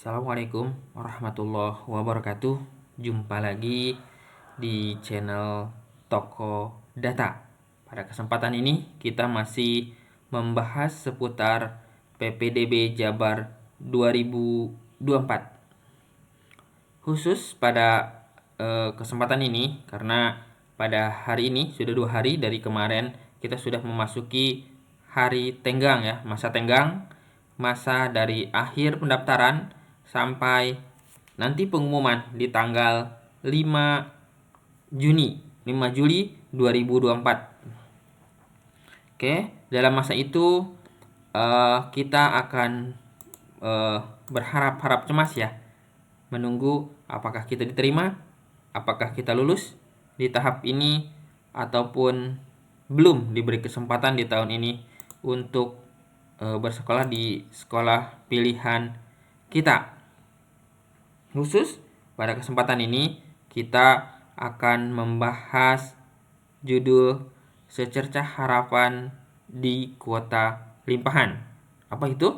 Assalamualaikum warahmatullahi wabarakatuh. Jumpa lagi di channel Toko Data. Pada kesempatan ini kita masih membahas seputar PPDB Jabar 2024. Khusus pada kesempatan ini karena pada hari ini sudah 2 hari dari kemarin kita sudah memasuki hari tenggang ya, masa tenggang, masa dari akhir pendaftaran sampai nanti pengumuman di tanggal 5 Juli 2024. Oke, dalam masa itu kita akan berharap-harap cemas ya, menunggu apakah kita diterima, apakah kita lulus di tahap ini ataupun belum diberi kesempatan di tahun ini untuk bersekolah di sekolah pilihan kita. Khusus pada kesempatan ini kita akan membahas judul Secercah Harapan di Kuota Limpahan. Apa itu?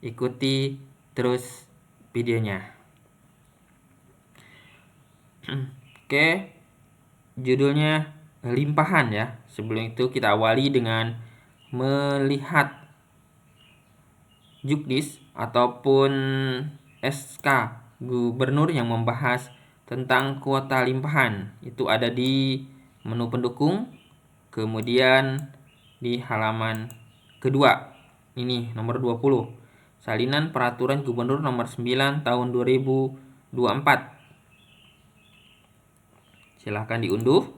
Ikuti terus videonya. Oke, judulnya limpahan ya. Sebelum itu kita awali dengan melihat Juknis ataupun SK Gubernur yang membahas tentang kuota limpahan. Itu ada di menu pendukung, kemudian di halaman kedua. Ini nomor 20. Salinan Peraturan Gubernur nomor 9 tahun 2024. Silahkan diunduh.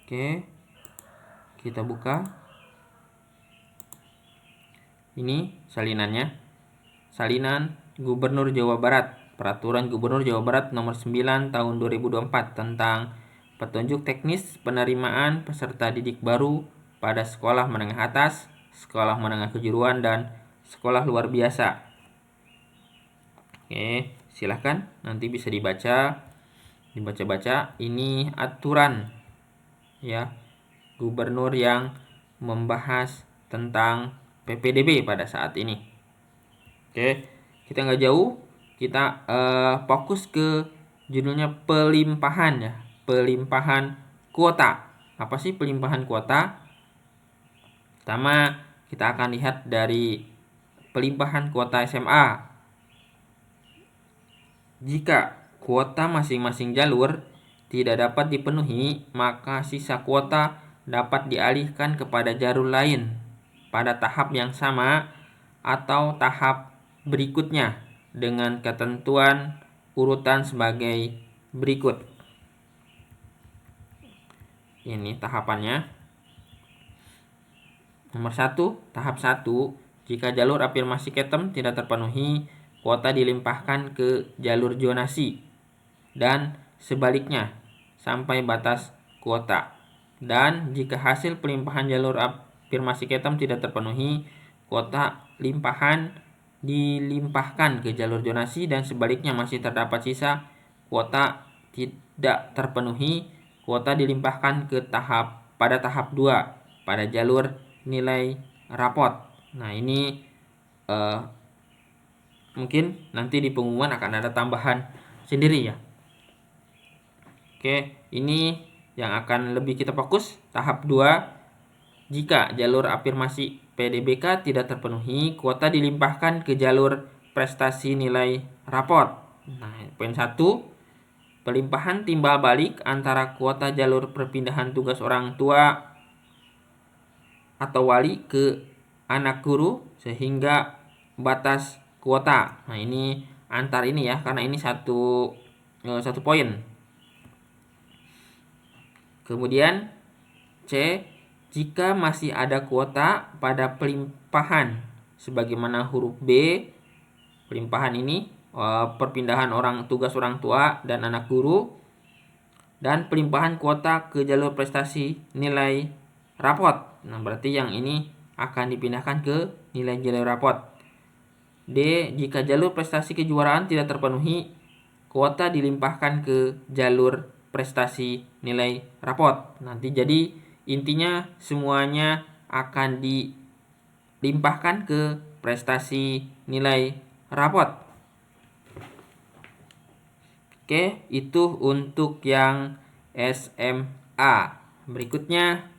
Oke, kita buka. Ini salinannya. Salinan Gubernur Jawa Barat, Peraturan Gubernur Jawa Barat nomor 9 tahun 2024 tentang petunjuk teknis penerimaan peserta didik baru pada sekolah menengah atas, sekolah menengah kejuruan, dan sekolah luar biasa. Oke, silahkan nanti bisa dibaca-baca. Ini aturan ya, gubernur yang membahas tentang PPDB pada saat ini. Oke, kita nggak jauh, kita fokus ke judulnya pelimpahan ya, pelimpahan kuota. Apa sih pelimpahan kuota? Pertama, kita akan lihat dari pelimpahan kuota SMA. Jika kuota masing-masing jalur tidak dapat dipenuhi, maka sisa kuota dapat dialihkan kepada jalur lain pada tahap yang sama atau tahap berikutnya dengan ketentuan urutan sebagai berikut. Ini tahapannya. Nomor 1, tahap 1, jika jalur afirmasi ketem tidak terpenuhi, kuota dilimpahkan ke jalur zonasi dan sebaliknya sampai batas kuota. Dan jika hasil pelimpahan jalur afirmasi ketem tidak terpenuhi, kuota limpahan dilimpahkan ke jalur zonasi dan sebaliknya masih terdapat sisa kuota tidak terpenuhi, kuota dilimpahkan ke pada tahap 2 pada jalur nilai rapot. Nah, ini mungkin nanti di pengumuman akan ada tambahan sendiri ya. Oke, ini yang akan lebih kita fokus. Tahap 2, jika jalur afirmasi PDBK tidak terpenuhi, kuota dilimpahkan ke jalur prestasi nilai rapot. Nah, poin 1, pelimpahan timbal balik antara kuota jalur perpindahan tugas orang tua atau wali ke anak guru sehingga batas kuota. Nah, ini antar ini ya, karena ini satu poin. Kemudian C, jika masih ada kuota pada pelimpahan sebagaimana huruf B, pelimpahan ini perpindahan tugas orang tua dan anak guru, dan pelimpahan kuota ke jalur prestasi nilai rapot. Nah, berarti yang ini akan dipindahkan ke nilai jalur rapot. D, jika jalur prestasi kejuaraan tidak terpenuhi, kuota dilimpahkan ke jalur prestasi nilai rapot. Nanti jadi intinya semuanya akan dilimpahkan ke prestasi nilai rapot. Oke, itu untuk yang SMA. Berikutnya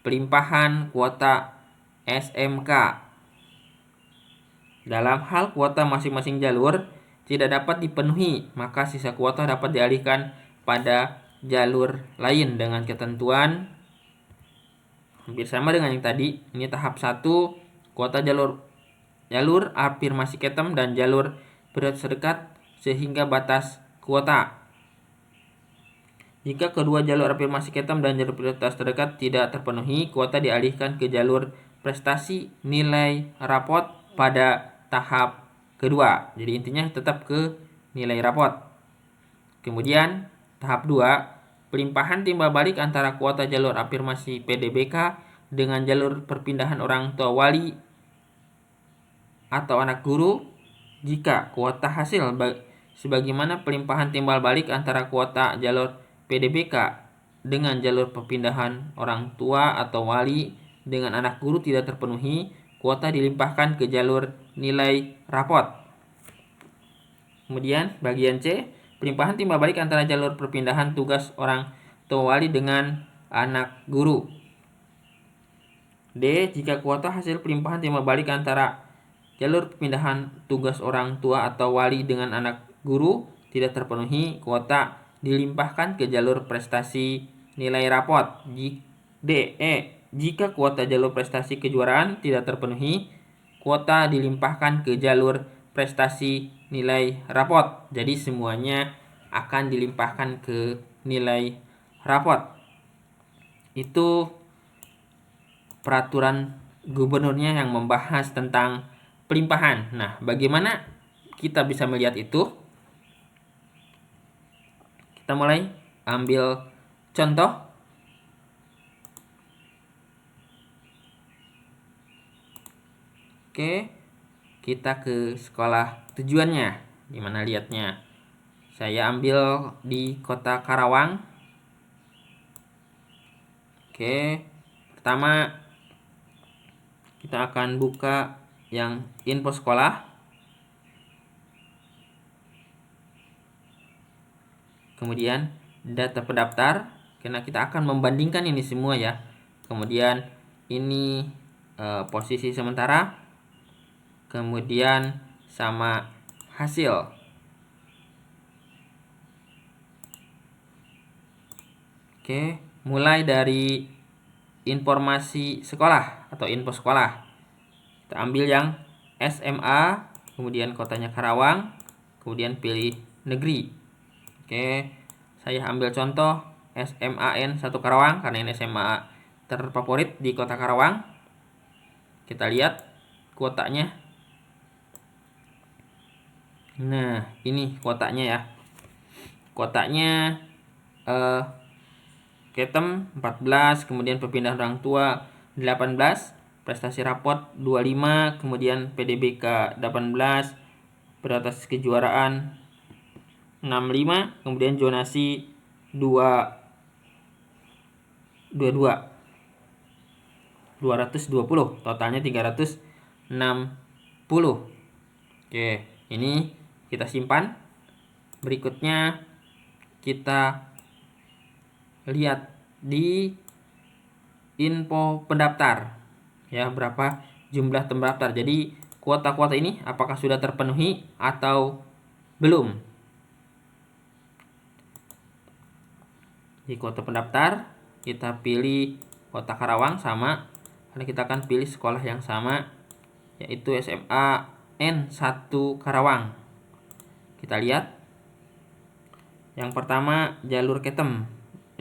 pelimpahan kuota SMK. Dalam hal kuota masing-masing jalur tidak dapat dipenuhi, maka sisa kuota dapat dialihkan pada jalur lain dengan ketentuan hampir sama dengan yang tadi. Ini tahap 1, kuota jalur afirmasi ketem dan jalur prioritas terdekat sehingga batas kuota. Jika kedua jalur afirmasi ketem dan jalur prioritas terdekat tidak terpenuhi, kuota dialihkan ke jalur prestasi nilai rapot pada tahap kedua. Jadi intinya tetap ke nilai rapot. Kemudian tahap 2, pelimpahan timbal balik antara kuota jalur afirmasi PDBK dengan jalur perpindahan orang tua wali atau anak guru jika kuota hasil sebagaimana pelimpahan timbal balik antara kuota jalur PDBK dengan jalur perpindahan orang tua atau wali dengan anak guru tidak terpenuhi, kuota dilimpahkan ke jalur nilai rapot. Kemudian bagian C, pelimpahan timbal balik antara jalur perpindahan tugas orang tua wali dengan anak guru. D, jika kuota hasil pelimpahan timbal balik antara jalur perpindahan tugas orang tua atau wali dengan anak guru tidak terpenuhi, kuota dilimpahkan ke jalur prestasi nilai rapot. Jika kuota jalur prestasi kejuaraan tidak terpenuhi, kuota dilimpahkan ke jalur prestasi nilai rapot. Jadi semuanya akan dilimpahkan ke nilai rapot. Itu peraturan gubernurnya yang membahas tentang pelimpahan. Nah, bagaimana kita bisa melihat itu? Kita mulai ambil contoh. Oke, kita ke sekolah tujuannya. Di mana lihatnya? Saya ambil di Kota Karawang. Oke, pertama kita akan buka yang info sekolah. Kemudian data pendaftar, karena kita akan membandingkan ini semua ya. Kemudian ini posisi sementara. Kemudian sama hasil. Oke, mulai dari informasi sekolah atau info sekolah. Kita ambil yang SMA, kemudian kotanya Karawang, kemudian pilih negeri. Oke, saya ambil contoh SMAN 1 Karawang karena ini SMA terfavorit di Kota Karawang. Kita lihat kuotanya. Nah, ini kuotanya ya. Kuotanya ketem 14, kemudian perpindahan orang tua 18, prestasi rapot 25, kemudian PDBK 18, prioritas kejuaraan 65, kemudian zonasi 220, totalnya 360. Oke, ini kita simpan. Berikutnya kita lihat di info pendaftar ya, berapa jumlah pendaftar. Jadi kuota-kuota ini apakah sudah terpenuhi atau belum. Di kuota pendaftar kita pilih Kota Karawang sama, karena kita akan pilih sekolah yang sama, yaitu SMA N1 Karawang. Kita lihat yang pertama jalur ketem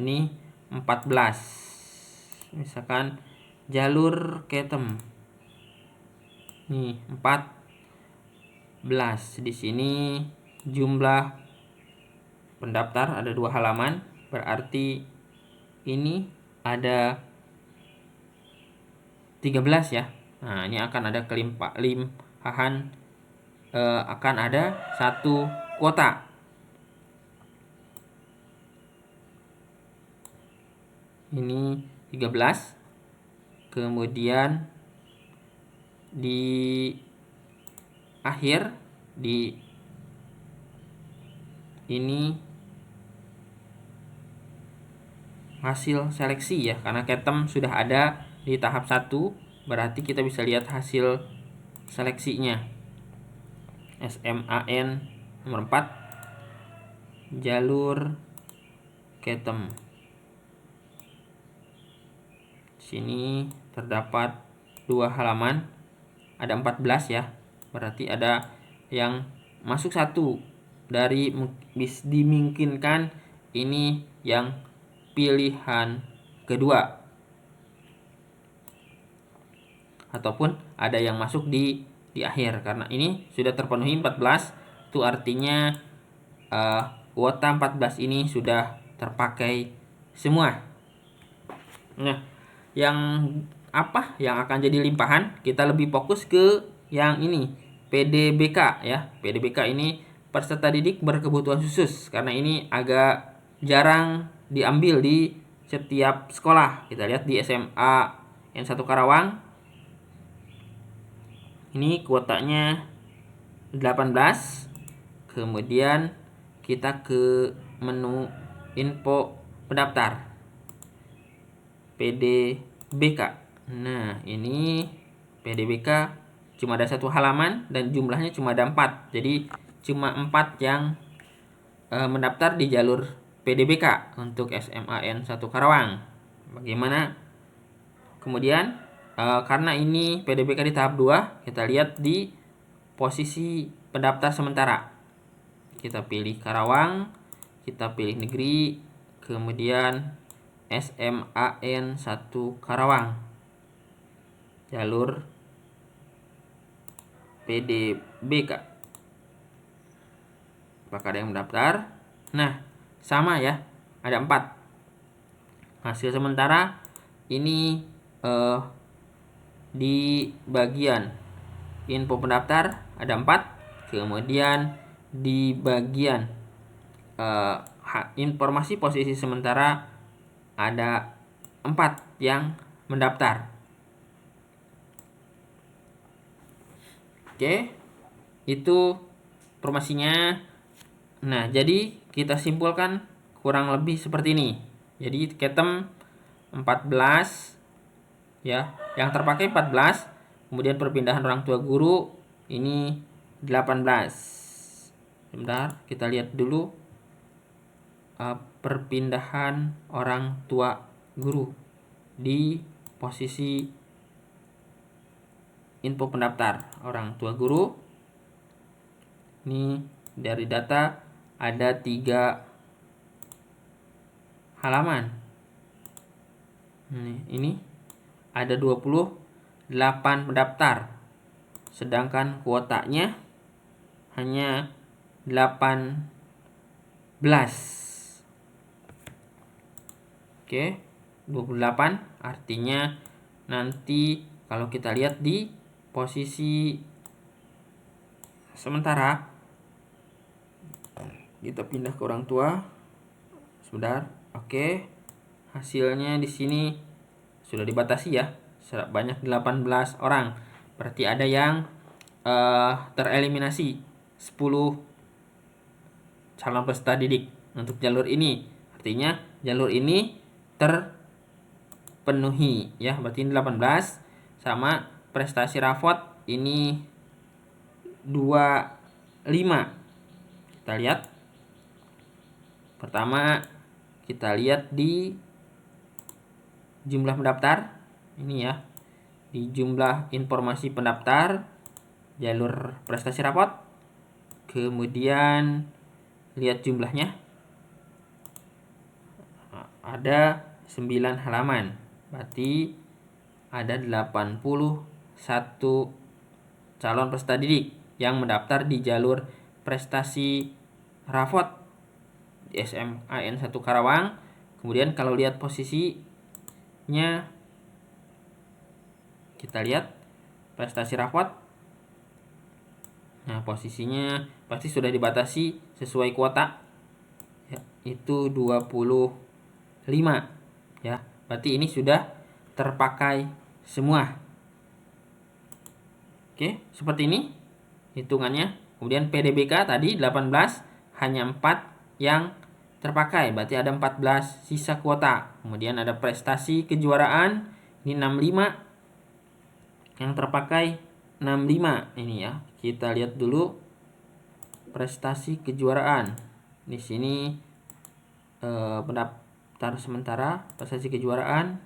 ini 14, misalkan jalur ketem nih 14. Di sini jumlah pendaftar ada 2 halaman, berarti ini ada 13 ya. Nah, ini akan ada kelimpahan akan ada 1 kuota. ini 13. Kemudian di akhir di ini hasil seleksi ya, karena ketem sudah ada di tahap 1, berarti kita bisa lihat hasil seleksinya. SMAN nomor 4 jalur ketem. Sini terdapat 2 halaman, ada 14 ya, berarti ada yang masuk 1 dari dimungkinkan ini yang pilihan kedua, ataupun ada yang masuk di akhir. Karena ini sudah terpenuhi 14, itu artinya kuota 14 ini sudah terpakai semua. Nah, yang apa yang akan jadi limpahan, kita lebih fokus ke yang ini, PDBK ya. PDBK ini peserta didik berkebutuhan khusus, karena ini agak jarang diambil di setiap sekolah. Kita lihat di SMA N1 Karawang, ini kuotanya 18. Kemudian kita ke menu info pendaftar PDBK. Nah, ini PDBK cuma ada 1 halaman dan jumlahnya cuma ada 4. Jadi cuma 4 yang mendaftar di jalur PDBK untuk SMAN 1 Karawang. Bagaimana? Kemudian karena ini PDBK di tahap 2, kita lihat di posisi pendaftar sementara. Kita pilih Karawang, kita pilih negeri, kemudian SMAN 1 Karawang, jalur PDBK. Apakah ada yang mendaftar? Nah, sama ya, ada 4. Hasil sementara ini di bagian info pendaftar ada 4. Kemudian di bagian informasi posisi sementara ada 4 yang mendaftar. Oke, itu informasinya. Nah, jadi kita simpulkan kurang lebih seperti ini. Jadi ketem 14 ya, yang terpakai 14, kemudian perpindahan orang tua guru ini 18. Sebentar, kita lihat dulu perpindahan orang tua guru di posisi info pendaftar orang tua guru. Ini dari data ada 3 halaman. Ini ada 28 pendaftar, sedangkan kuotanya hanya 18. Oke, 28 artinya nanti kalau kita lihat di posisi sementara, kita pindah ke orang tua. Sebentar. Oke. Hasilnya di sini sudah dibatasi ya. Banyak 18 orang. Berarti ada yang tereliminasi 10 calon peserta didik untuk jalur ini. Artinya jalur ini terpenuhi ya. Berarti ini 18, sama prestasi rapot ini 25. Kita lihat. Pertama, kita lihat di jumlah pendaftar. Ini ya, di jumlah informasi pendaftar jalur prestasi rapot. Kemudian lihat jumlahnya. Ada 9 halaman. Berarti ada 81 calon peserta didik yang mendaftar di jalur prestasi rapot di SMAN 1 Karawang. Kemudian kalau lihat posisinya, kita lihat prestasi rapot. Nah, posisinya pasti sudah dibatasi sesuai kuota ya, itu 25 ya. berarti ini sudah terpakai semua. Oke, seperti ini hitungannya. Kemudian PDBK tadi 18, hanya 4 yang terpakai, berarti ada 14 sisa kuota. Kemudian ada prestasi kejuaraan, ini 65 yang terpakai, 65 ini ya. Kita lihat dulu prestasi kejuaraan. Di sini pendaftar sementara prestasi kejuaraan.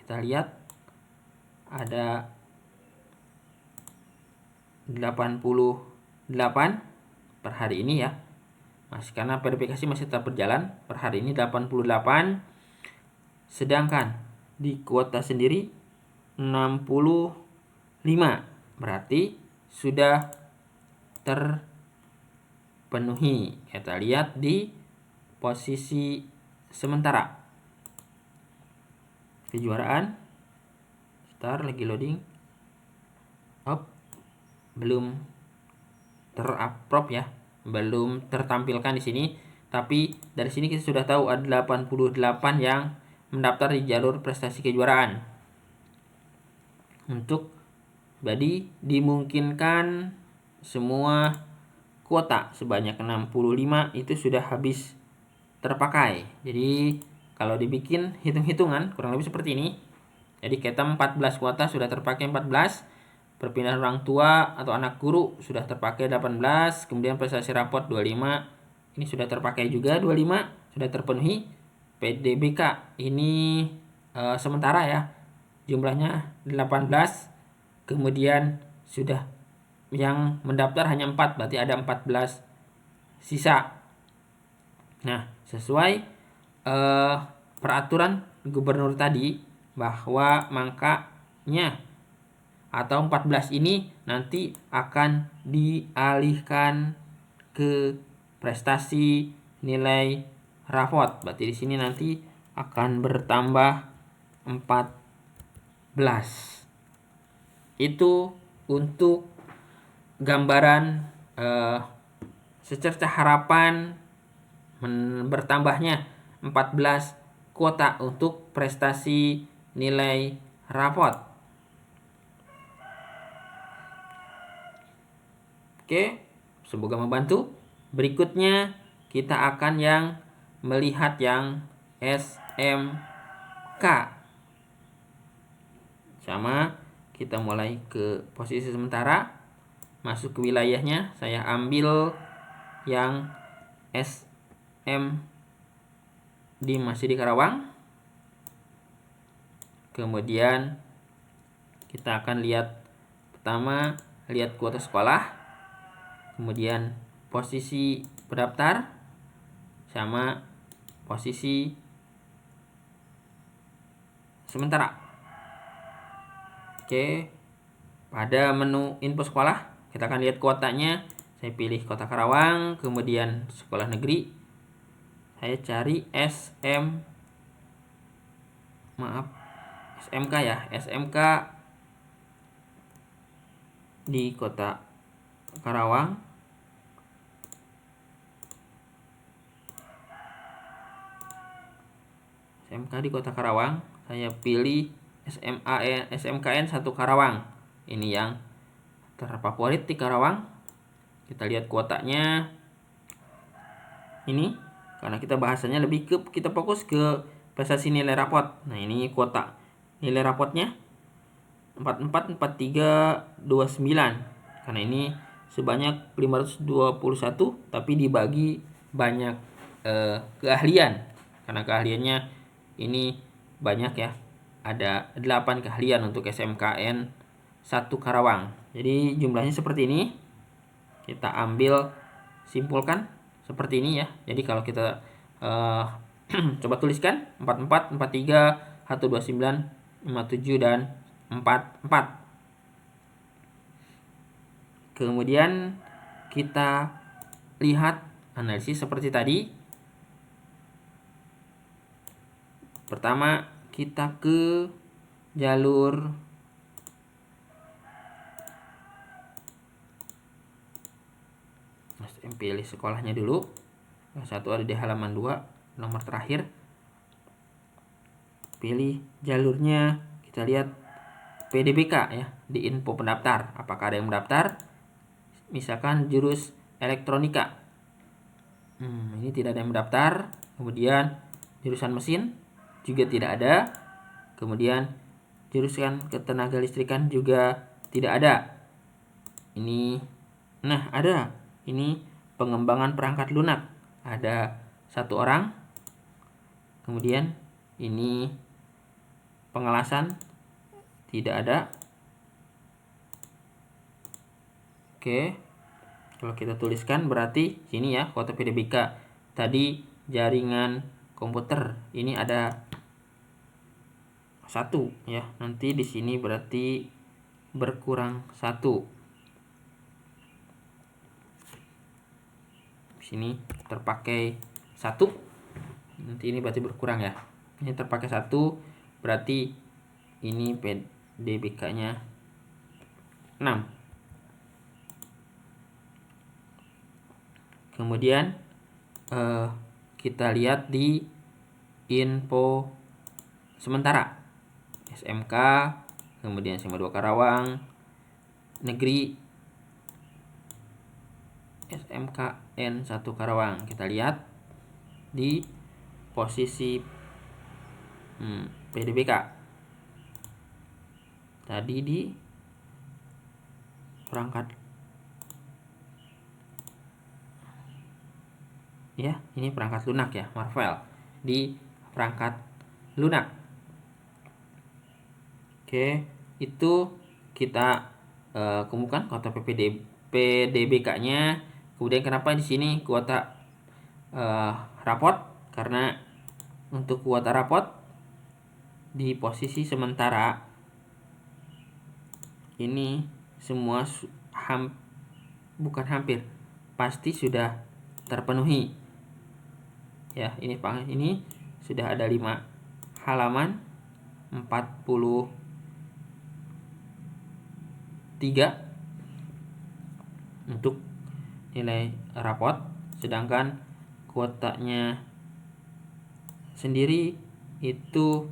Kita lihat ada 88 per hari ini ya. Masih karena verifikasi masih tetap berjalan, per hari ini 88. Sedangkan di kuota sendiri 65, berarti sudah terpenuhi. Kita lihat di posisi sementara kejuaraan. Start, lagi loading. Belum terupload ya, belum tertampilkan di sini. Tapi dari sini kita sudah tahu ada 88 yang mendaftar di jalur prestasi kejuaraan. Untuk jadi dimungkinkan semua kuota sebanyak 65 itu sudah habis terpakai. Jadi kalau dibikin hitung-hitungan kurang lebih seperti ini. Jadi ketem 14 kuota sudah terpakai 14. Perpindahan orang tua atau anak guru sudah terpakai 18. Kemudian prestasi raport 25. Ini sudah terpakai juga 25, sudah terpenuhi. PDBK ini sementara ya. Jumlahnya 18. Kemudian sudah yang mendaftar hanya 4, berarti ada 14 sisa. Nah, sesuai peraturan gubernur tadi bahwa makanya atau 14 ini nanti akan dialihkan ke prestasi nilai rapot. Berarti di sini nanti akan bertambah 14. Itu untuk gambaran secerca harapan bertambahnya 14 kuota untuk prestasi nilai rapot. Oke, semoga membantu. Berikutnya kita akan yang melihat yang SMK. Sama, kita mulai ke posisi sementara. Masuk ke wilayahnya, saya ambil yang SM masih di Karawang. Kemudian kita akan lihat pertama, lihat kuota sekolah. Kemudian posisi pendaftar sama posisi sementara. Oke, pada menu info sekolah kita akan lihat kuotanya. Saya pilih Kota Karawang, kemudian sekolah negeri. Saya cari SMK ya, SMK di Kota Karawang. SMK di Kota Karawang, saya pilih SMKN 1 Karawang. Ini yang terfavorit di Karawang. Kita lihat kuotanya. Ini karena kita bahasanya lebih ke kita fokus ke prestasi nilai rapot. Nah, ini kuota nilai rapotnya 44, 43, 29. Karena ini sebanyak 521 tapi dibagi banyak keahlian. Karena keahliannya ini banyak ya. Ada 8 keahlian untuk SMKN 1 Karawang. Jadi jumlahnya seperti ini. Kita ambil, simpulkan seperti ini ya. Jadi kalau kita coba tuliskan 44, 43, 129, 57 dan 44. Kemudian kita lihat analisis seperti tadi. Pertama, kita ke jalur pilih sekolahnya dulu. Yang satu ada di halaman 2, nomor terakhir. pilih jalurnya, kita lihat PDBK ya, di info pendaftar. Apakah ada yang mendaftar? Misalkan jurus elektronika. Ini tidak ada yang mendaftar. Kemudian jurusan mesin juga tidak ada. Kemudian jurusan ketenaga listrikan juga tidak ada. Ini, nah ada. Ini pengembangan perangkat lunak. Ada 1 orang. Kemudian ini pengelasan tidak ada. Oke. Kalau kita tuliskan berarti sini ya kuota PDBK. Tadi jaringan komputer ini ada 1 ya. Nanti di sini berarti berkurang 1. Di sini terpakai 1. Nanti ini berarti berkurang ya. Ini terpakai 1 berarti ini PDBK-nya 6. Kemudian kita lihat di info sementara SMK, kemudian SMA 2 Karawang, negeri SMKN 1 Karawang. Kita lihat di posisi PDBK. Tadi di perangkat ya, ini perangkat lunak ya, Marvel di perangkat lunak. Oke, itu kita kumpulkan kuota PDBK-nya. Kemudian kenapa di sini kuota rapot? Karena untuk kuota rapot di posisi sementara ini semua bukan hampir, pasti sudah terpenuhi. Ya, ini sudah ada 5 halaman 43 untuk nilai rapot, sedangkan kuotanya sendiri itu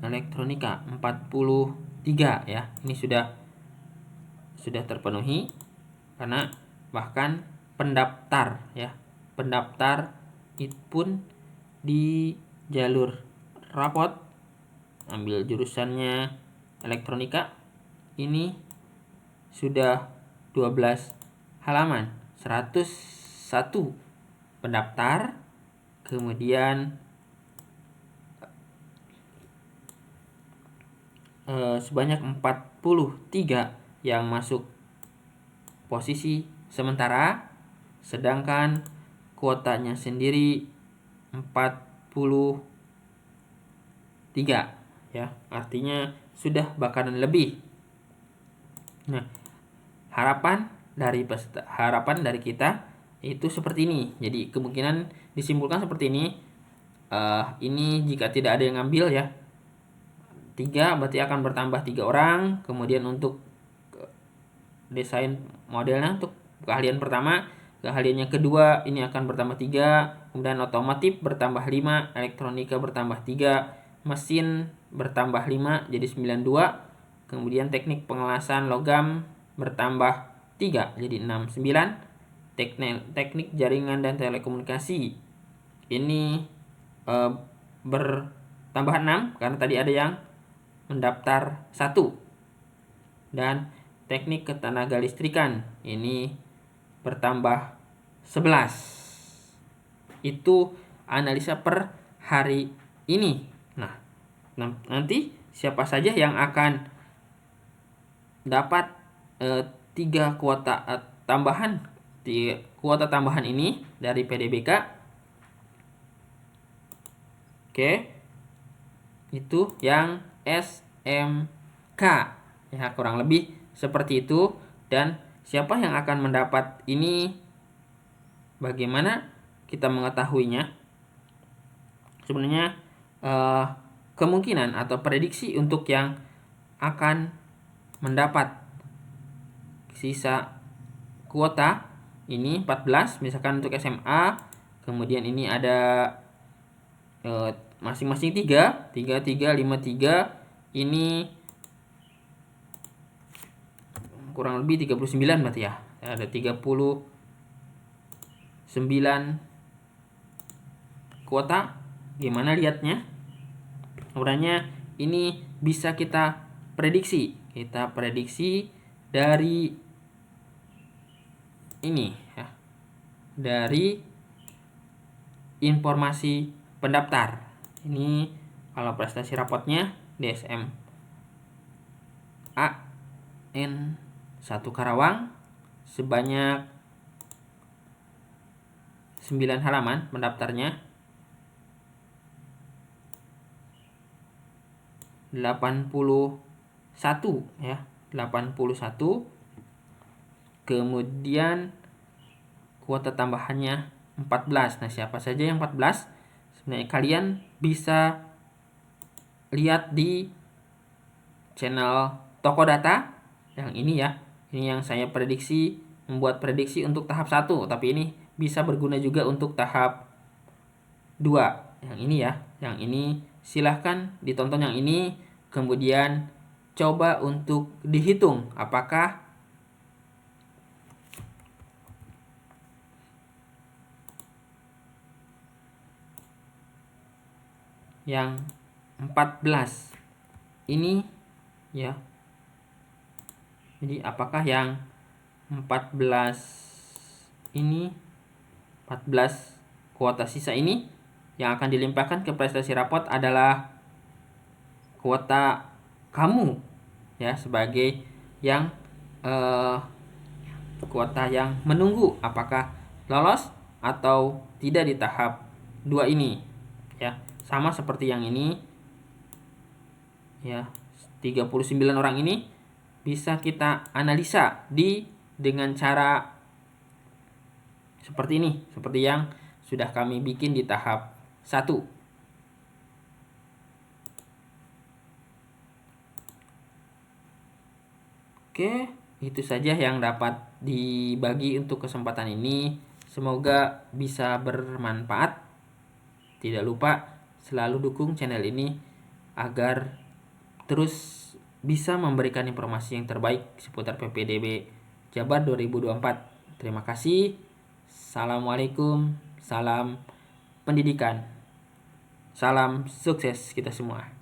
elektronika 43 ya. Ini sudah terpenuhi karena bahkan pendaftar ya. Pendaftar itu pun di jalur rapot ambil jurusannya elektronika ini sudah 12 halaman 101 pendaftar. Kemudian sebanyak 43 yang masuk posisi sementara, sedangkan kuotanya sendiri 43 ya, artinya sudah bakalan lebih. Nah, harapan dari kita itu seperti ini. Jadi kemungkinan disimpulkan seperti ini. Ini jika tidak ada yang ngambil ya, 3 berarti akan bertambah 3 orang. Kemudian untuk desain modelnya untuk keahlian pertama, keahlian yang kedua ini akan bertambah 3, kemudian otomotif bertambah 5, elektronika bertambah 3, mesin bertambah 5 jadi 92, kemudian teknik pengelasan logam bertambah 3 jadi 69, teknik jaringan dan telekomunikasi ini bertambah 6 karena tadi ada yang mendaftar 1, dan teknik ketenaga listrikan ini bertambah 11. Itu analisa per hari ini. Nah, nanti siapa saja yang akan dapat 3 kuota tambahan ini dari PDBK. Oke. Itu yang SMK. Ya, kurang lebih seperti itu. Dan siapa yang akan mendapat ini, bagaimana kita mengetahuinya? Sebenarnya kemungkinan atau prediksi untuk yang akan mendapat sisa kuota ini 14, misalkan untuk SMA. Kemudian ini ada masing-masing 3, 3, 3, 5, 3. Ini kurang lebih 39 berarti ya. Ada 39 kuota. Gimana lihatnya? Sebenarnya ini bisa kita prediksi. Kita prediksi dari ini ya. Dari informasi pendaftar. Ini kalau prestasi rapotnya DSM AN1 Karawang sebanyak 9 halaman pendaftarnya. 81 ya, 81. Kemudian kuota tambahannya 14. Nah, siapa saja yang 14? Sebenarnya kalian bisa lihat di channel Toko Data yang ini ya. Ini yang saya prediksi, membuat prediksi untuk tahap 1, tapi ini bisa berguna juga untuk tahap 2. Yang ini ya, yang ini silahkan ditonton yang ini, kemudian coba untuk dihitung apakah yang 14 ini ya. Jadi apakah yang 14 ini, 14 kuota sisa ini yang akan dilimpahkan ke prestasi rapot adalah kuota kamu ya, sebagai yang kuota yang menunggu apakah lolos atau tidak di tahap 2 ini ya. Sama seperti yang ini ya, 39 orang ini bisa kita analisa dengan cara seperti ini, seperti yang sudah kami bikin di tahap 1. Oke, itu saja yang dapat dibagi untuk kesempatan ini. Semoga bisa bermanfaat. Tidak lupa selalu dukung channel ini agar terus bisa memberikan informasi yang terbaik seputar PPDB Jabar 2024. Terima kasih. Assalamualaikum. Salam pendidikan. Salam sukses kita semua.